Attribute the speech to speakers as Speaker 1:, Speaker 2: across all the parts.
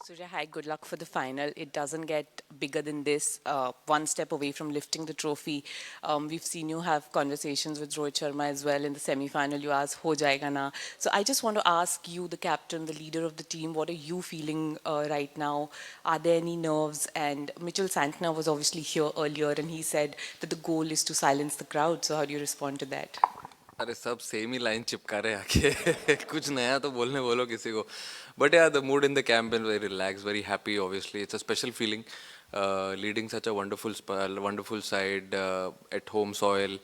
Speaker 1: Surya, hi, good luck for the final. It doesn't get bigger than this. One step away from lifting the trophy. We've seen you have conversations with Rohit Sharma as well in the semi-final. You asked, ho jayega na? So I just want to ask you, the captain, the leader of the team, what are you feeling right now? Are there any nerves? And Mitchell Santner was obviously here earlier and he said that the goal is to silence the crowd. So how do you respond to that?
Speaker 2: अरे सब same ही line चिपका रहे आके कुछ नया तो बोलने बोलो किसी को बट या the mood in the camp is very relax very happy obviously it's a special feeling leading such a wonderful side at home soil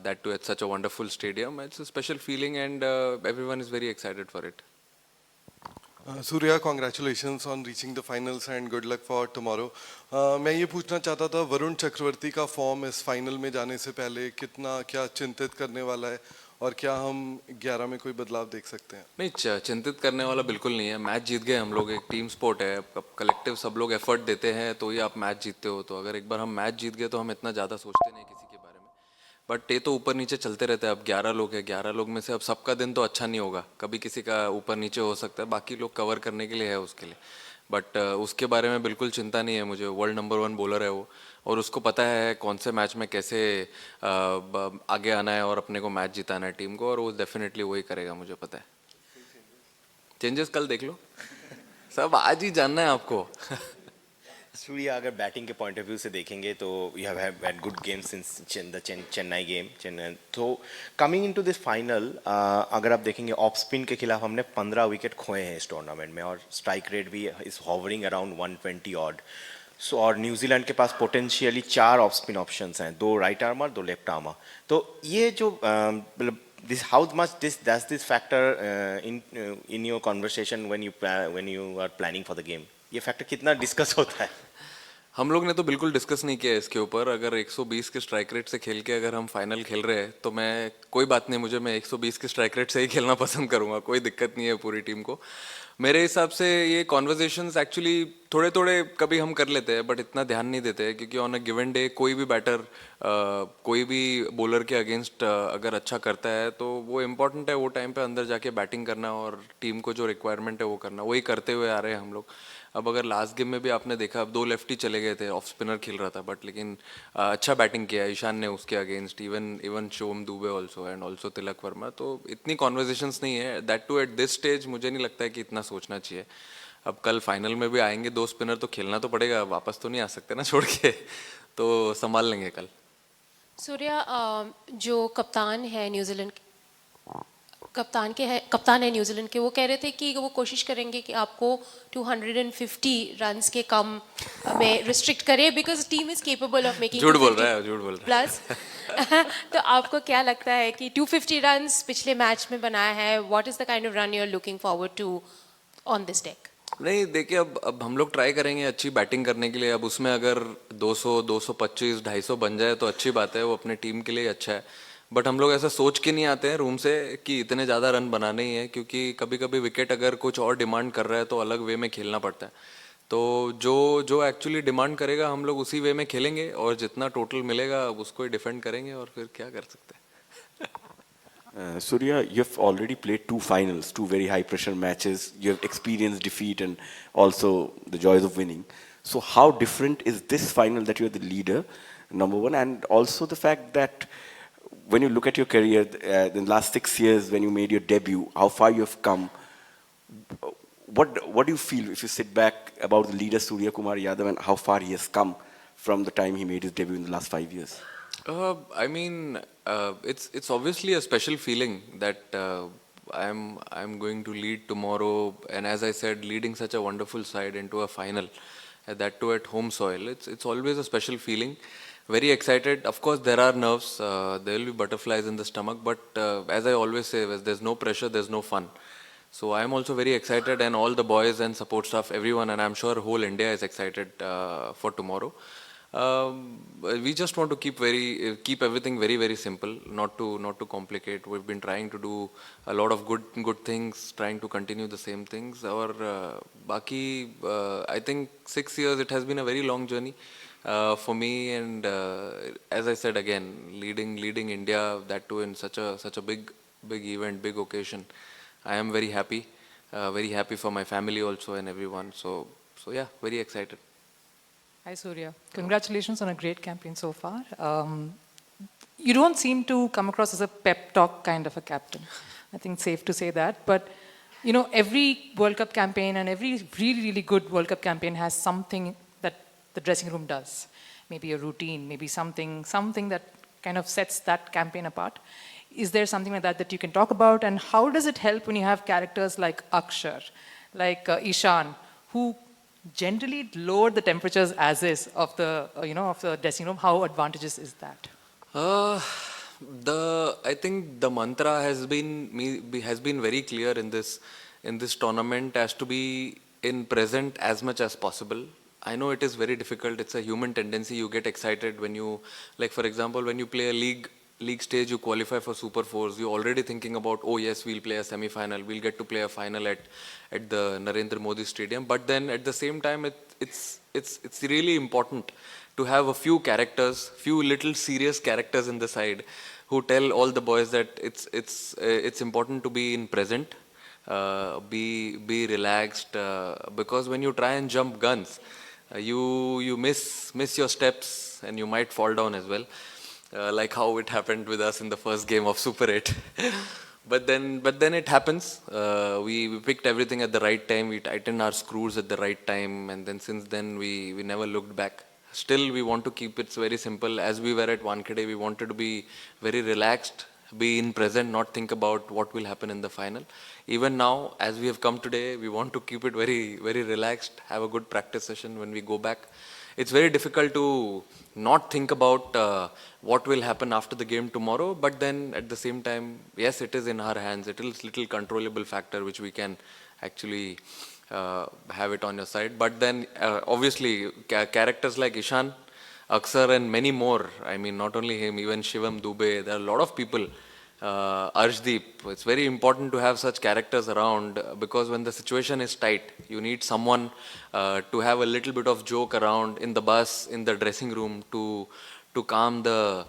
Speaker 2: that too at such a wonderful stadium. It's a special feeling and everyone is very excited for it.
Speaker 3: Surya, congratulations on reaching the finals and good luck for tomorrow. मैं ये पूछना चाहता था वरुण चक्रवर्ती का form इस final में जाने से पहले कितना क्या चिंतित करने वाला है और क्या हम 11 में कोई बदलाव देख सकते हैं?
Speaker 2: नहीं चिंतित करने वाला बिल्कुल नहीं है. मैच जीत गए हम लोग. एक टीम स्पोर्ट है. अब कलेक्टिव सब लोग एफर्ट देते हैं तो ही आप मैच जीतते हो. तो अगर एक बार हम मैच जीत गए तो हम इतना ज़्यादा सोचते नहीं किसी के बारे में. बट ये तो ऊपर नीचे चलते रहते हैं. अब 11 लोग हैं. 11 लोग में से अब सबका दिन तो अच्छा नहीं होगा. कभी किसी का ऊपर नीचे हो सकता है. बाकी लोग कवर करने के लिए है उसके लिए. बट उसके बारे में बिल्कुल चिंता नहीं है मुझे. वर्ल्ड नंबर 1 बॉलर है वो और उसको पता है कौन से मैच में कैसे आगे आना है और अपने को मैच जिताना है टीम को. और वो डेफिनेटली वही करेगा मुझे पता है. चेंजेस कल देख लो. सब आज ही जानना है आपको.
Speaker 4: सूर्या अगर बैटिंग के पॉइंट ऑफ व्यू से देखेंगे तो you have had good game since the Chennai game. Chennai तो कमिंग इनटू दिस फाइनल अगर आप देखेंगे ऑफ स्पिन के खिलाफ हमने 15 विकेट खोए हैं इस टूर्नामेंट में और स्ट्राइक रेट भी इज हॉवरिंग अराउंड 120 ऑड. सो और न्यूजीलैंड के पास पोटेंशियली 4 ऑफ स्पिन ऑप्शंस हैं, 2 राइट आर्मर 2 लेफ्ट आर्मर. तो ये जो मतलब this how much this does this factor in your conversation when you are planning for the game? ये factor कितना discuss होता है?
Speaker 2: हम लोग ने तो बिल्कुल डिस्कस नहीं किया इसके ऊपर. अगर 120 के स्ट्राइक रेट से खेल के अगर हम फाइनल खेल रहे हैं तो मैं कोई बात नहीं. मुझे मैं 120 के स्ट्राइक रेट से ही खेलना पसंद करूंगा. कोई दिक्कत नहीं है पूरी टीम को. मेरे हिसाब से ये कॉन्वर्जेशंस एक्चुअली थोड़े थोड़े कभी हम कर लेते हैं बट इतना ध्यान नहीं देते हैं क्योंकि ऑन अ गिवन डे कोई भी बैटर कोई भी बॉलर के अगेंस्ट अगर अच्छा करता है तो वो इम्पोर्टेंट है वो टाइम पे अंदर जाके बैटिंग करना और टीम को जो रिक्वायरमेंट है वो करना. वही करते हुए आ रहे हैं हम लोग. अब अगर लास्ट गेम में भी आपने देखा अब 2 लेफ्टी चले गए थे. ऑफ स्पिनर खेल रहा था बट लेकिन अच्छा बैटिंग किया ईशान ने उसके against. Even even Shivam Dube also and also Tilak Varma. तो इतनी कॉन्वर्जेशंस नहीं है. That too at this stage मुझे नहीं लगता है कि इतना सोचना चाहिए. अब कल फाइनल में भी आएंगे 2 स्पिनर तो खेलना तो पड़ेगा. वापस तो नहीं आ सकते ना छोड़ के. तो संभाल लेंगे कल.
Speaker 5: सूर्या जो कप्तान है न्यूजीलैंड कप्तान है न्यूजीलैंड के, वो कह रहे थे कि वो कोशिश करेंगे कि आपको 250 रन्स के कम में रिस्ट्रिक्ट करे because team is capable of making.
Speaker 2: झूठ बोल रहा है. झूठ बोल रहा है
Speaker 5: प्लस तो आपको क्या लगता है कि 250 रन्स पिछले मैच में बनाया है, what is the kind of run you are looking forward to on this deck?
Speaker 2: नहीं देखिए अब हम लोग ट्राई करेंगे अच्छी बैटिंग करने के लिए. अब उसमें अगर 200 225 250 बन जाए तो अच्छी बात है. वो अपने टीम के लिए अच्छा है. बट हम लोग ऐसा सोच के नहीं आते हैं रूम से कि इतने ज़्यादा रन बनाने ही है क्योंकि कभी कभी विकेट अगर कुछ और डिमांड कर रहा है तो अलग वे में खेलना पड़ता है. तो जो जो एक्चुअली डिमांड करेगा हम लोग उसी वे में खेलेंगे और जितना टोटल मिलेगा उसको ही डिफेंड करेंगे और फिर क्या कर सकते हैं.
Speaker 6: Surya, you've already played 2 finals, 2 very high-pressure matches. You have experienced defeat and also the joys of winning. So how different is this final that you're the leader, number one, and also the fact that when you look at your career, in the last 6 years when you made your debut, how far you have come, what do you feel if you sit back about the leader Surya Kumar Yadav and how far he has come from the time he made his debut in the last 5 years?
Speaker 2: I mean, it's obviously a special feeling that I'm going to lead tomorrow, and as I said, leading such a wonderful side into a final, that too at home soil. It's always a special feeling. Very excited. Of course, there are nerves. There will be butterflies in the stomach, but as I always say, there's no pressure, there's no fun. So I'm also very excited, and all the boys and support staff, everyone, and I'm sure whole India is excited for tomorrow. We just want to keep everything very simple, not to complicate. We've been trying to do a lot of good things, trying to continue the same things. Or baki, I think 6 years it has been a very long journey for me, and as I said again, leading India, that too in such a big event, big occasion. I am very happy. very happy for my family also and everyone. So yeah, very excited.
Speaker 7: Hi, Surya. Congratulations on a great campaign so far. You don't seem to come across as a pep talk kind of a captain. I think it's safe to say that. But, you know, every World Cup campaign and every really, really good World Cup campaign has something that the dressing room does. Maybe a routine, maybe something that kind of sets that campaign apart. Is there something like that that you can talk about? And how does it help when you have characters like Akshar, like Ishan, who generally lower the temperatures as is of the, of the dressing room? How advantageous is that?
Speaker 2: Uh, I think the mantra has been very clear in this tournament as to be in present as much as possible. I know it is very difficult. It's a human tendency. You get excited when you, like for example, when you play a league stage, you qualify for Super Fours. You're already thinking about, oh yes, we'll play a semi-final. We'll get to play a final at the Narendra Modi Stadium. But then at the same time, it's really important to have a few characters, few little serious characters in the side who tell all the boys that it's important to be in present, be relaxed, because when you try and jump guns, you miss your steps and you might fall down as well, like how it happened with us in the first game of Super 8. But then it happens. We picked everything at the right time. We tightened our screws at the right time, and then since then we never looked back. Still, we want to keep it very simple. As we were at Wankhede, we wanted to be very relaxed, be in present, not think about what will happen in the final. Even now, as we have come today, we want to keep it very, very relaxed, have a good practice session when we go back. It's very difficult to not think about what will happen after the game tomorrow, but then at the same time, yes, it is in our hands. It is little controllable factor which we can actually have it on your side. But then obviously characters like Ishan, Aksar and many more, I mean not only him, even Shivam Dubey, there are a lot of people, Arshdeep, it's very important to have such characters around, because when the situation is tight, you need someone to have a little bit of joke around in the bus, in the dressing room, to calm the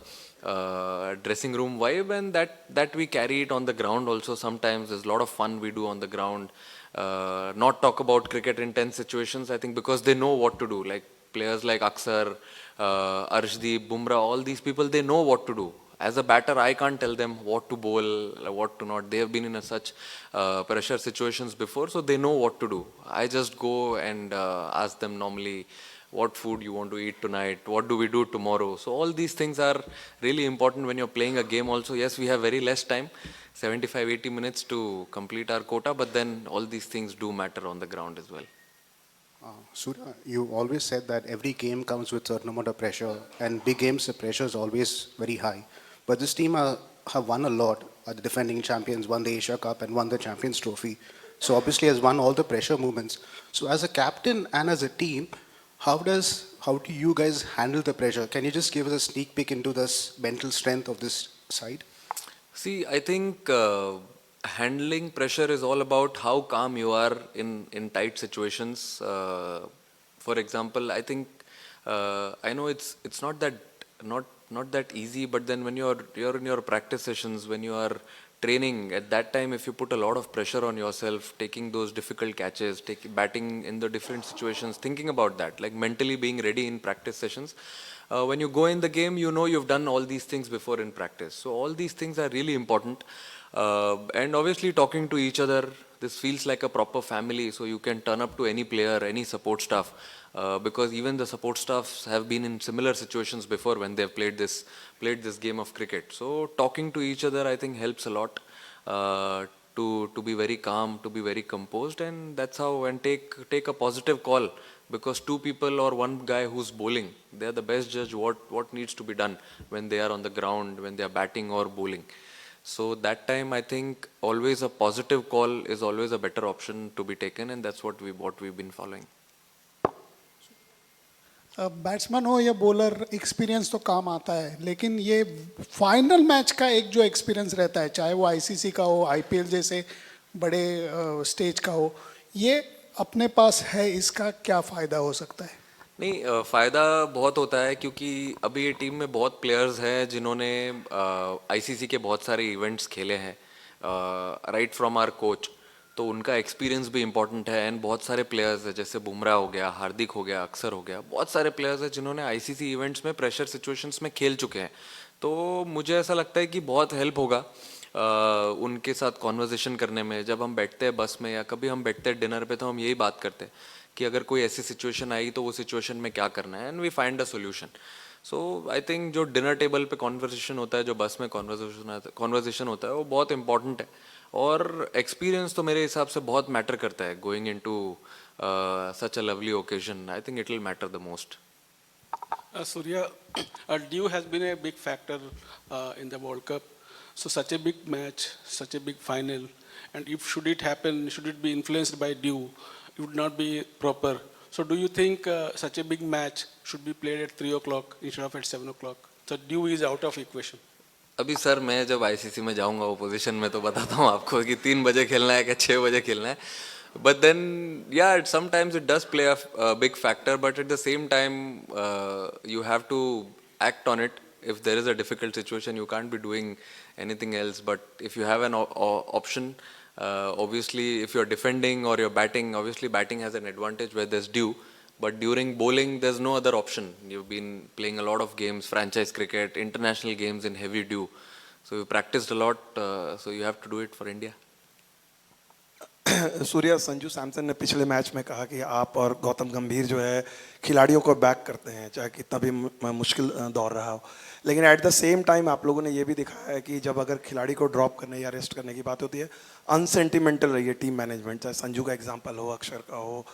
Speaker 2: dressing room vibe, and that we carry it on the ground also. Sometimes there's a lot of fun we do on the ground. Not talk about cricket in tense situations, I think, because they know what to do. Like players like Aksar, Arshdeep, Bumrah, all these people, they know what to do. As a batter, I can't tell them what to bowl, what to not. They have been in such pressure situations before, so they know what to do. I just go and ask them normally, what food you want to eat tonight, what do we do tomorrow. So all these things are really important when you're playing a game also. Yes, we have very less time, 75-80 minutes to complete our quota, but then all these things do matter on the ground as well.
Speaker 8: Surya, you always said that every game comes with a certain amount of pressure, and big games the pressure is always very high. But this team have won a lot. The defending champions won the Asia Cup and won the Champions Trophy. So obviously has won all the pressure movements. So as a captain and as a team, how do you guys handle the pressure? Can you just give us a sneak peek into this mental strength of this side?
Speaker 2: See, I think handling pressure is all about how calm you are in tight situations. For example, I think I know it's not that easy, but then when you're in your practice sessions, when you are training, at that time, if you put a lot of pressure on yourself, taking those difficult catches, batting in the different situations, thinking about that, like mentally being ready in practice sessions. When you go in the game, you know you've done all these things before in practice. So all these things are really important. And obviously talking to each other, this feels like a proper family, so you can turn up to any player, any support staff, because even the support staffs have been in similar situations before when they've played this game of cricket. So talking to each other, I think, helps a lot to be very calm, to be very composed, and that's how, and take a positive call, because two people or one guy who's bowling, they are the best judge what needs to be done when they are on the ground, when they are batting or bowling. So that time, I think always a positive call is always a better option to be taken, and that's what we've been following.
Speaker 9: Batsman हो या bowler, experience तो काम आता है, लेकिन ये final match का एक जो एक्सपीरियंस रहता है, चाहे वो आईसीसी का हो, आईपीएल जैसे बड़े स्टेज का हो, ये अपने पास है, इसका क्या फ़ायदा हो सकता है?
Speaker 2: नहीं, फ़ायदा बहुत होता है, क्योंकि अभी ये टीम में बहुत प्लेयर्स हैं जिन्होंने आईसीसी के बहुत सारे इवेंट्स खेले हैं, राइट फ्रॉम आवर कोच. तो उनका एक्सपीरियंस भी इंपॉर्टेंट है एंड बहुत सारे प्लेयर्स हैं जैसे बुमराह हो गया, हार्दिक हो गया, अक्षर हो गया, बहुत सारे प्लेयर्स हैं जिन्होंने आईसीसी इवेंट्स में प्रेशर सिचुएशंस में खेल चुके हैं। तो मुझे ऐसा लगता है कि बहुत हेल्प होगा उनके साथ कॉन्वर्जेशन करने में। जब हम बैठते हैं बस में या कभी हम बैठते हैं डिनर पे तो हम यही बात करते हैं कि अगर कोई ऐसी सिचुएशन आई तो वो सिचुएशन में क्या करना है and we find a solution. So I think जो डिनर टेबल पे कॉन्वर्सेशन होता है, जो बस में कॉन्वर्सेशन होता है वो बहुत इंपॉर्टेंट है और एक्सपीरियंस तो मेरे हिसाब से बहुत मैटर करता है going into such a lovely occasion. I think it will matter the most.
Speaker 10: Surya, dew has been a big factor in the World Cup. So such a big match, such a big final, and if should it happen, should it be influenced by dew, it would not be proper. So do you think such a big match should be played at 3 o'clock instead of at 7 o'clock? So dew is out of equation.
Speaker 2: अभी sir मैं जब ICC में जाऊंगा opposition में तो बताता हूँ आपको कि 3 बजे खेलना है क्या 6 बजे खेलना है। But then, yeah, sometimes it does play a big factor, but at the same time, you have to act on it. If there is a difficult situation, you can't be doing anything else. But if you have an option, obviously, if you're defending or you're batting, obviously batting has an advantage where there's dew. But during bowling, there's no other option. You've been playing a lot of games, franchise cricket, international games in heavy dew. So you practiced a lot, so you have to do it for India.
Speaker 11: Surya, Sanju Samson ने पिछले match में कहा कि आप और गौतम गंभीर जो है खिलाड़ियों को बैक करते हैं चाहे कितना भी मुश्किल दौर रहा हो, लेकिन एट द सेम टाइम आप लोगों ने ये भी दिखाया है कि जब अगर खिलाड़ी को ड्रॉप करने या रेस्ट करने की बात होती है अनसेंटिमेंटल रही है टीम मैनेजमेंट, चाहे संजू का एग्जांपल हो, अक्षर का हो।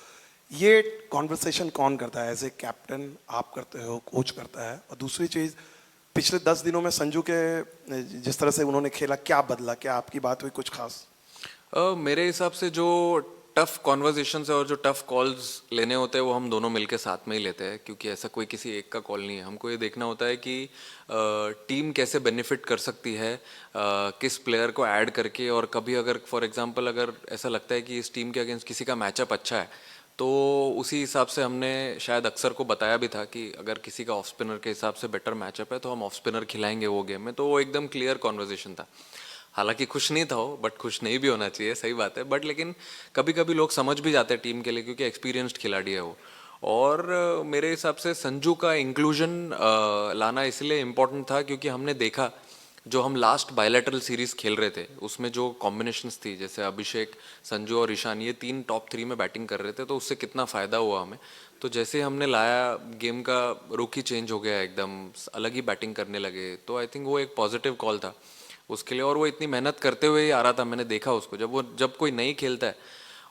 Speaker 11: ये कॉन्वर्सेशन कौन करता है? एज ए कैप्टन आप करते हो, कोच करता है? और दूसरी चीज़, पिछले 10 दिनों में संजू के जिस तरह से उन्होंने खेला, क्या बदला? क्या आपकी बात हुई कुछ खास?
Speaker 2: मेरे हिसाब से जो टफ कॉन्वर्जेशंस है और जो टफ कॉल्स लेने होते हैं वो हम दोनों मिलके साथ में ही लेते हैं, क्योंकि ऐसा कोई किसी एक का कॉल नहीं है। हमको ये देखना होता है कि टीम कैसे बेनिफिट कर सकती है किस प्लेयर को ऐड करके। और कभी अगर फॉर एग्जांपल अगर ऐसा लगता है कि इस टीम के अगेंस्ट किसी का मैचअप अच्छा है तो उसी हिसाब से हमने शायद अक्सर को बताया भी था कि अगर किसी का ऑफ स्पिनर के हिसाब से बेटर मैचअप है तो हम ऑफ स्पिनर खिलाएंगे वो गेम में। तो वो एकदम क्लियर कॉन्वर्जेशन था। हालांकि खुश नहीं था वो, बट खुश नहीं भी होना चाहिए, सही बात है, बट लेकिन कभी कभी लोग समझ भी जाते हैं टीम के लिए क्योंकि एक्सपीरियंस्ड खिलाड़ी है वो। और मेरे हिसाब से संजू का इंक्लूजन लाना इसलिए इम्पोर्टेंट था क्योंकि हमने देखा जो हम लास्ट बायलैटरल सीरीज खेल रहे थे उसमें जो कॉम्बिनेशंस थी, जैसे अभिषेक, संजू और ईशान, ये 3 टॉप 3 में बैटिंग कर रहे थे, तो उससे कितना फ़ायदा हुआ हमें। तो जैसे हमने लाया, गेम का रुख ही चेंज हो गया, एकदम अलग ही बैटिंग करने लगे। तो आई थिंक वो एक पॉजिटिव कॉल था उसके लिए। और वो इतनी मेहनत करते हुए ही आ रहा था, मैंने देखा उसको। जब कोई नहीं खेलता है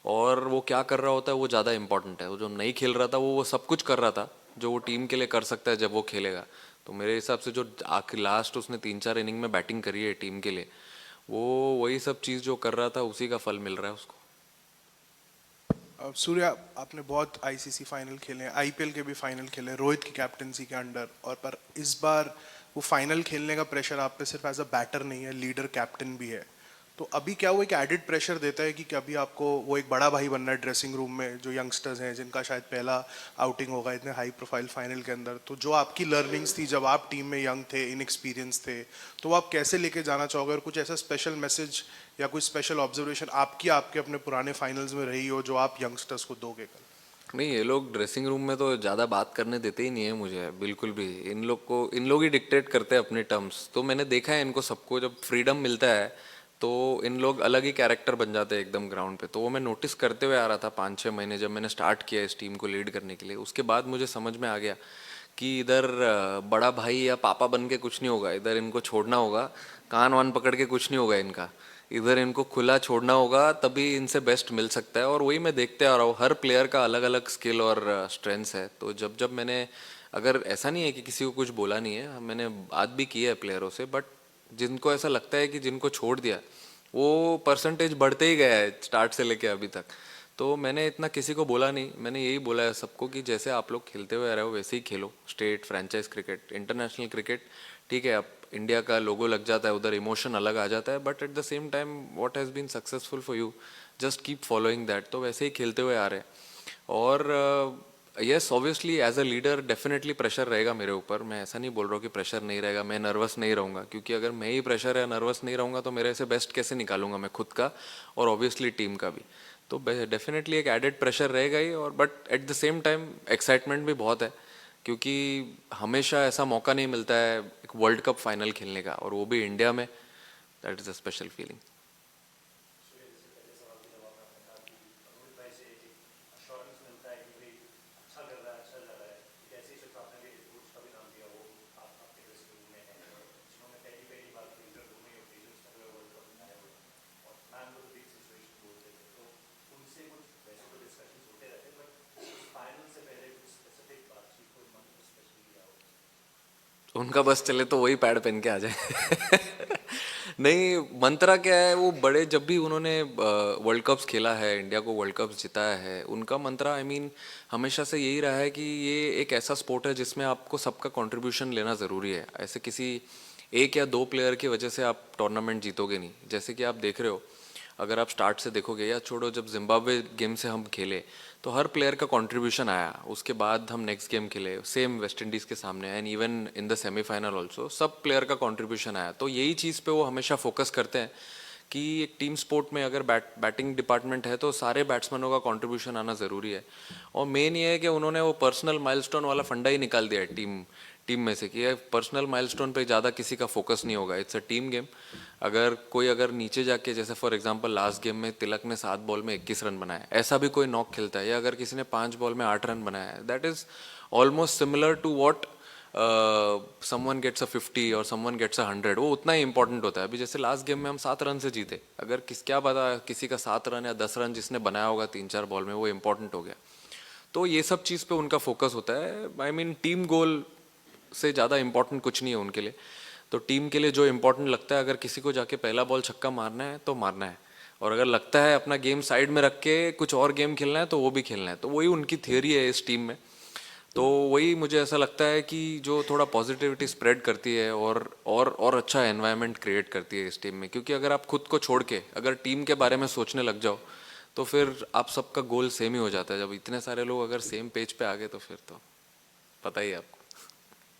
Speaker 2: और वो क्या कर रहा होता है वो ज़्यादा इंपॉर्टेंट है। वो जो नहीं खेल रहा था वो सब कुछ कर रहा था जो वो टीम के लिए कर सकता है जब वो खेलेगा। तो मेरे हिसाब से जो आखिर लास्ट उसने 3-4 इनिंग में बैटिंग करी है टीम के लिए, वो वही सब चीज़ जो कर रहा था उसी का फल मिल रहा है उसको।
Speaker 12: सूर्या, आपने बहुत आईसीसी फाइनल खेले, आईपीएल के भी फाइनल खेले रोहित की कैप्टनसी के अंडर, और पर इस बार वो फाइनल खेलने का प्रेशर आप पे सिर्फ एज अ बैटर नहीं है, लीडर कैप्टन भी है। तो अभी क्या वो एक एडिड प्रेशर देता है कि अभी आपको वो एक बड़ा भाई बनना है ड्रेसिंग रूम में, जो यंगस्टर्स हैं जिनका शायद पहला आउटिंग होगा इतने हाई प्रोफाइल फाइनल के अंदर। तो जो आपकी लर्निंग्स थी जब आप टीम में यंग थे, इनएक्सपीरियंस थे, तो वो आप कैसे लेके जाना चाहोगे? और कुछ ऐसा स्पेशल मैसेज या कोई स्पेशल ऑब्जर्वेशन आपके अपने पुराने फाइनल्स में रही हो जो आप यंगस्टर्स को दोगे कल?
Speaker 2: नहीं, ये लोग ड्रेसिंग रूम में तो ज़्यादा बात करने देते ही नहीं है मुझे, बिल्कुल भी। इन लोग ही डिक्टेट करते हैं अपने टर्म्स। तो मैंने देखा है इनको सबको, जब फ्रीडम मिलता है तो इन लोग अलग ही कैरेक्टर बन जाते हैं एकदम ग्राउंड पे। तो वो मैं नोटिस करते हुए आ रहा था 5-6 महीने जब मैंने स्टार्ट किया इस टीम को लीड करने के लिए। उसके बाद मुझे समझ में आ गया कि इधर बड़ा भाई या पापा बन के कुछ नहीं होगा, इधर इनको छोड़ना होगा, कान वान पकड़ के कुछ नहीं होगा इनका, इधर इनको खुला छोड़ना होगा, तभी इनसे बेस्ट मिल सकता है। और वही मैं देखते आ रहा हूँ, हर प्लेयर का अलग अलग स्किल और स्ट्रेंथ्स है। तो जब मैंने, अगर ऐसा नहीं है कि किसी को कुछ बोला नहीं है, मैंने बात भी की है प्लेयरों से, बट जिनको ऐसा लगता है कि जिनको छोड़ दिया वो परसेंटेज बढ़ते ही गया है स्टार्ट से लेके अभी तक। तो मैंने इतना किसी को बोला नहीं, मैंने यही बोला है सबको कि जैसे आप लोग खेलते हुए आ रहे हो वैसे ही खेलो। State, franchise cricket, international cricket, ठीक है, अब इंडिया का लोगो लग जाता है उधर, इमोशन अलग आ जाता है, but at the same time what has been successful for you, just keep following that. तो वैसे ही खेलते हुए आ रहे हैं। और yes obviously as a leader definitely pressure रहेगा मेरे ऊपर. मैं ऐसा नहीं बोल रहा हूँ कि प्रेशर नहीं रहेगा, मैं नर्वस नहीं रहूँगा, क्योंकि अगर मैं ही प्रेशर या नर्वस नहीं रहूँगा तो मेरे से बेस्ट कैसे निकालूंगा मैं खुद का और ऑब्वियसली टीम का भी. तो डेफिनेटली एक एडेड प्रेशर रहेगा ही. और but at the same time excitement भी बहुत है, क्योंकि हमेशा ऐसा मौका नहीं मिलता है एक वर्ल्ड कप फाइनल खेलने का, और वो भी इंडिया में. That is a special feeling. उनका बस चले तो वही पैड पहन के आ जाए. नहीं, मंत्रा क्या है, वो बड़े जब भी उन्होंने वर्ल्ड कप्स खेला है, इंडिया को वर्ल्ड कप्स जिताया है, उनका मंत्रा आई मीन हमेशा से यही रहा है कि ये एक ऐसा स्पोर्ट है जिसमें आपको सबका कंट्रीब्यूशन लेना ज़रूरी है. ऐसे किसी एक या दो प्लेयर की वजह से आप टूर्नामेंट जीतोगे नहीं. जैसे कि आप देख रहे हो, अगर आप स्टार्ट से देखोगे या छोड़ो, जब जिम्बाब्वे गेम से हम खेले तो हर प्लेयर का कंट्रीब्यूशन आया. उसके बाद हम नेक्स्ट गेम खेले सेम वेस्ट इंडीज़ के सामने, and even in the semifinal also सब प्लेयर का कंट्रीब्यूशन आया. तो यही चीज़ पे वो हमेशा फोकस करते हैं कि एक टीम स्पोर्ट में अगर बैटिंग डिपार्टमेंट है तो सारे बैट्समैनों का कंट्रीब्यूशन आना ज़रूरी है. और मेन ये है कि उन्होंने वो पर्सनल माइलस्टोन वाला फंडा ही निकाल दिया है टीम में से, कि पर्सनल माइलस्टोन पे ज़्यादा किसी का फोकस नहीं होगा. It's a team game. अगर नीचे जाके, जैसे फॉर एग्जांपल लास्ट गेम में तिलक ने 7 बॉल में 21 रन बनाए, ऐसा भी कोई नॉक खेलता है, या अगर किसी ने 5 बॉल में 8 रन बनाया है, that is almost similar to what someone gets a 50 और समवन गेट्स अ 100. वो उतना ही इंपॉर्टेंट होता है. अभी जैसे लास्ट गेम में हम 7 रन से जीते, अगर क्या पता किसी का 7 रन या 10 रन जिसने बनाया होगा 3-4 बॉल में, वो इंपॉर्टेंट हो गया. तो ये सब चीज़ पे उनका फोकस होता है. आई मीन टीम गोल से ज़्यादा इंपॉर्टेंट कुछ नहीं है उनके लिए. तो टीम के लिए जो इंपॉर्टेंट लगता है, अगर किसी को जाके पहला बॉल छक्का मारना है तो मारना है, और अगर लगता है अपना गेम साइड में रख के कुछ और गेम खेलना है तो वो भी खेलना है. तो वही उनकी थियरी है इस टीम में. तो वही मुझे ऐसा लगता है कि जो थोड़ा पॉजिटिविटी स्प्रेड करती है और अच्छा एनवायरनमेंट क्रिएट करती है इस टीम में. क्योंकि अगर आप खुद को छोड़ के अगर टीम के बारे में सोचने लग जाओ तो फिर आप सबका गोल सेम ही हो जाता है. जब इतने सारे लोग अगर सेम पेज पे आ गए तो फिर तो पता ही है आपको.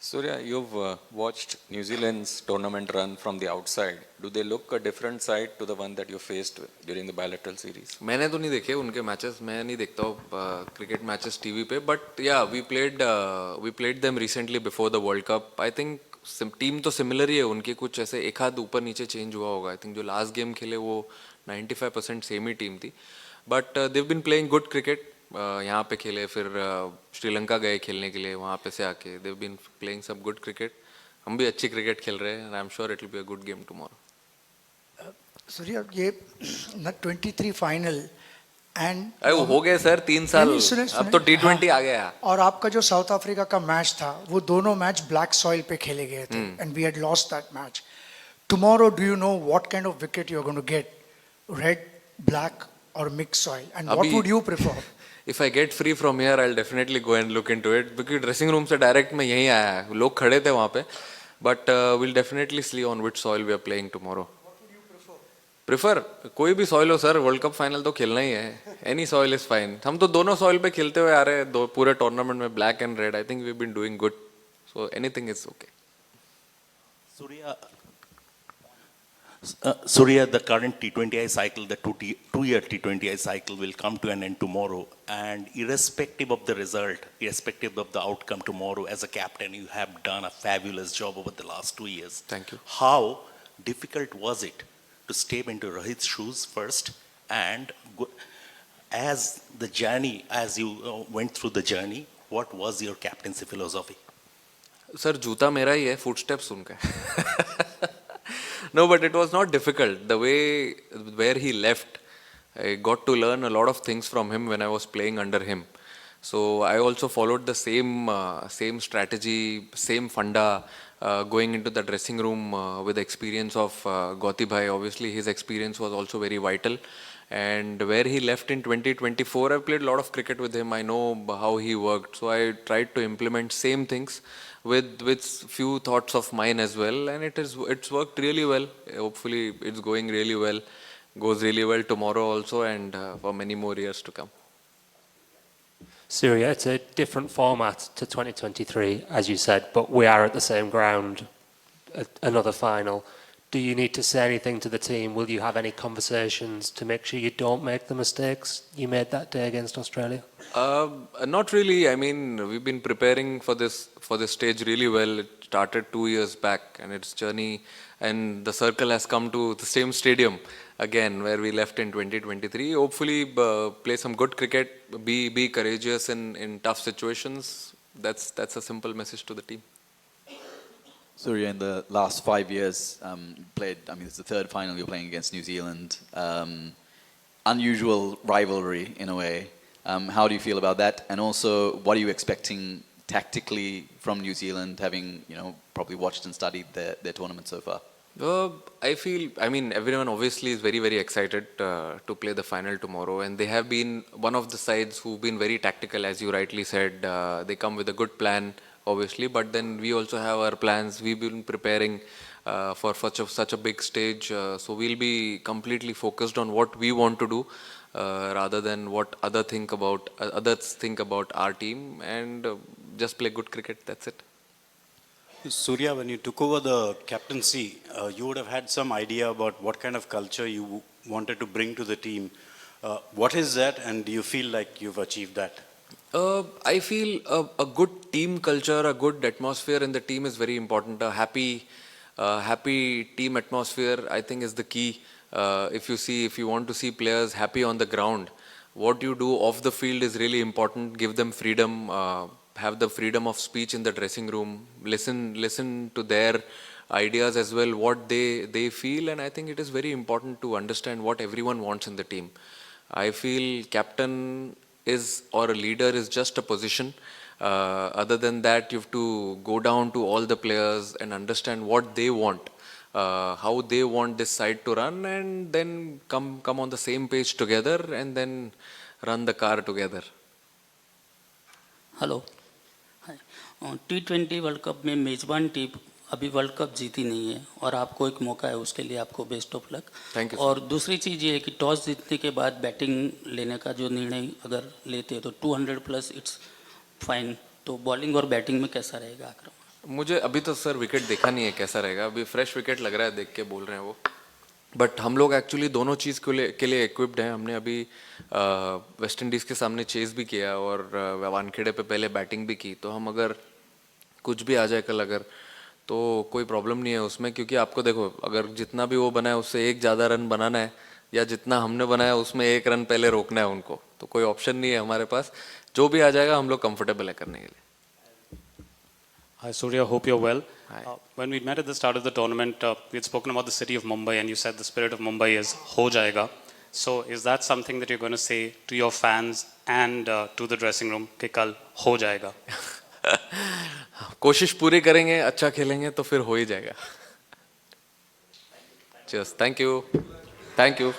Speaker 13: Surya, you've watched New Zealand's tournament run from the outside. Do they look a different side to the one that you faced during the bilateral series?
Speaker 2: मैंने तो नहीं देखे उनके मैचेस, मैं नहीं देखता हूँ क्रिकेट मैचेस टीवी पे. But yeah we played them recently before the World Cup. I think team तो सिमिलर ही है उनकी, कुछ ऐसे एक आध ऊपर नीचे चेंज हुआ होगा. आई थिंक जो लास्ट गेम खेले वो 95% सेम ही टीम थी. But they've been playing good cricket. यहाँ पे खेले, फिर श्रीलंका गए खेलने के लिए, वहाँ पे से आके देव बीन प्लेइंग सब गुड क्रिकेट. हम भी अच्छी क्रिकेट खेल रहे हैं. I am sure it will be a good game tomorrow.
Speaker 14: Surya, ये 23 फाइनल एंड
Speaker 2: अरे हो गए सर 3 साल, अब तो T20 आ गया.
Speaker 14: और आपका जो साउथ अफ्रीका का मैच था, वो दोनों मैच ब्लैक सॉइल पे खेले गए थे, and we had lost that match. Tomorrow, do you know what kind of wicket you are going to get, red, black और mix soil, and what would you prefer?
Speaker 2: If I get free from here, I'll definitely go and look into it. क्योंकि dressing room से direct मैं यहीं आया है, लोग खड़े थे वहाँ पे. But we'll definitely see on which soil we are playing tomorrow. Prefer कोई भी सॉइल हो सर, वर्ल्ड कप फाइनल तो खेलना ही है. Any soil is fine. हम तो दोनों सॉइल पे खेलते हुए आ रहे हैं पूरे टूर्नामेंट में, black and red. I think we been doing good, so anything is okay.
Speaker 15: Surya, the current T20I cycle, the two-year T20I cycle will come to an end tomorrow, and irrespective of the result, irrespective of the outcome tomorrow, as a captain, you have done a fabulous job over the last 2 years.
Speaker 2: Thank you.
Speaker 15: How difficult was it to step into Rohit's shoes first, and as the journey, as you went through the journey, what was your captaincy philosophy?
Speaker 2: Sir जूता मेरा ही है, footsteps उनका है. No, but it was not difficult. The way where he left, I got to learn a lot of things from him when I was playing under him. So I also followed the same strategy, same funda, going into the dressing room with the experience of Gauti bhai. Obviously, his experience was also very vital. And where he left in 2024, I played a lot of cricket with him. I know how he worked, so I tried to implement same things with few thoughts of mine as well, and it's worked really well. Hopefully it's going really well, goes really well tomorrow also, and for many more years to come.
Speaker 16: Surya, it's a different format to 2023, as you said, but we are at the same ground, another final. Do you need to say anything to the team? Will you have any conversations to make sure you don't make the mistakes you made that day against Australia?
Speaker 2: Not really. I mean, we've been preparing for this stage really well. It started 2 years back, and its journey, and the circle has come to the same stadium again where we left in 2023. Hopefully, play some good cricket, be courageous in tough situations. That's a simple message to the team.
Speaker 17: Surya, in the last 5 years, played, I mean, it's the third final you're playing against New Zealand. Unusual rivalry in a way. How do you feel about that? And also, what are you expecting tactically from New Zealand, having, probably watched and studied their tournament so far?
Speaker 2: I mean, everyone obviously is very, very excited to play the final tomorrow, and they have been one of the sides who've been very tactical, as you rightly said. They come with a good plan, obviously, but then we also have our plans. We've been preparing for such a big stage, so we'll be completely focused on what we want to do rather than what others think about our team, and just play good cricket. That's it.
Speaker 18: Surya, when you took over the captaincy, you would have had some idea about what kind of culture you wanted to bring to the team. What is that, and do you feel like you've achieved that?
Speaker 2: I feel a good team culture, a good atmosphere in the team is very important. A happy team atmosphere, I think, is the key. If you want to see players happy on the ground, what you do off the field is really important. Give them freedom. Have the freedom of speech in the dressing room. Listen to their ideas as well, what they feel, and I think it is very important to understand what everyone wants in the team. I feel captain or a leader is just a position. Other than that, you have to go down to all the players and understand what they want, how they want this side to run, and then come on the same page together and then run the car together.
Speaker 19: Hello, T20 world cup में मेजबान team अभी world cup जीती नहीं है और आपको एक मौका है, उसके लिए आपको best of luck.
Speaker 2: Thank you.
Speaker 19: और दूसरी चीज़ ये है कि टॉस जीतने के बाद बैटिंग लेने का जो निर्णय अगर लेते हैं तो 200 प्लस इट्स फाइन, तो बॉलिंग और बैटिंग में कैसा रहेगा आक्रमण?
Speaker 2: मुझे अभी तो सर विकेट देखा नहीं है कैसा रहेगा, अभी फ्रेश विकेट लग रहा है देख के बोल रहे हैं वो, बट हम लोग एक्चुअली दोनों चीज़ के लिए इक्विप्ड हैं। हमने अभी वेस्ट इंडीज़ के सामने चेस भी किया और वानखेड़े पे पहले बैटिंग भी की, तो हम अगर कुछ भी आ जाए कल अगर, तो कोई प्रॉब्लम नहीं है उसमें, क्योंकि आपको देखो अगर जितना भी वो बना है उससे एक ज़्यादा रन बनाना है, या जितना हमने बनाया उसमें एक रन पहले रोकना है उनको, तो कोई ऑप्शन नहीं है हमारे पास। जो भी आ जाएगा हम लोग कंफर्टेबल है करने के लिए।
Speaker 20: Hi Surya, hope you're well. When we met at the start of the tournament, we had spoken about the city of Mumbai, and you said the spirit of Mumbai is ho jayega. So is that something that you're going to say to your fans and to the dressing room कि कल हो जाएगा?
Speaker 2: कोशिश पूरी करेंगे, अच्छा खेलेंगे तो फिर हो ही जाएगा। Cheers. Thank you.